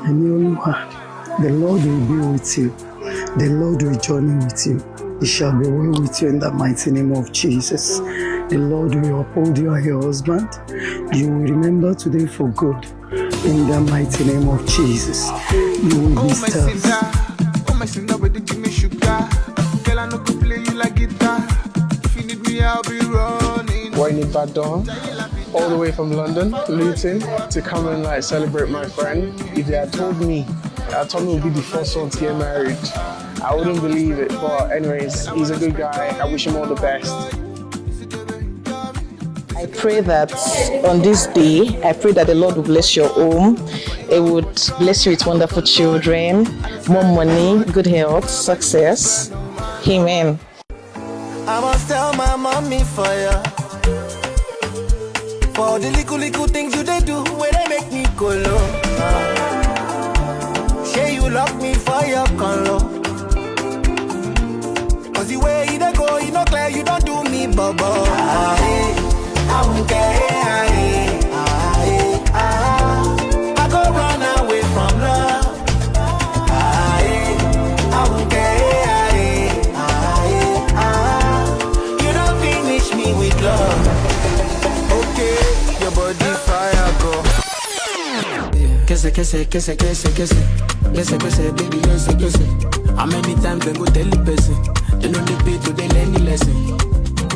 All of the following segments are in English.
Inioluwa, the Lord will be with you. The Lord will journey with you. He shall be well with you in the mighty name of Jesus. The Lord will uphold you and your husband. You will remember today for good. In the mighty name of Jesus. You will be stars. Oh my sinner, where did you miss sugar? Girl, I know could play you like guitar. If you need me, I'll be running. We're in Ibadan, all the way from London, Luton, to come and celebrate my friend. If they had told me Tommy would be the first one to get married, I wouldn't believe it. But anyways, he's a good guy. I wish him all the best. I pray that on this day, I pray that the Lord will bless your home. It would bless you with wonderful children, more money, good health, success. Amen. I must tell my mommy for ya. For the little things you they do, where they make me go low. Say you love me for your color. Cause the way you go, you know clear, you don't do me bubble. I won't care. I go run away from love. I won't care. You don't finish me with love. Okay, your body fire go. Kese, baby, kese. How many times they go tell the person? They know they pay to they learn the lesson.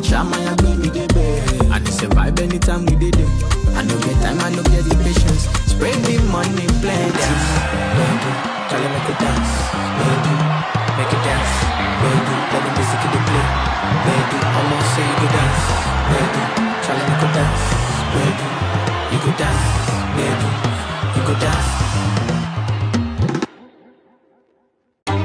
Shama ya baby they beg. And they survive anytime we did it. I no get time, I no get the patience. Spread the money plenty. Baby, tell them make it dance. Baby, make it dance. Baby, let the music in the play. Baby, almost say you could dance. Baby, tell them make it dance. Baby, you could dance. Baby, you could dance.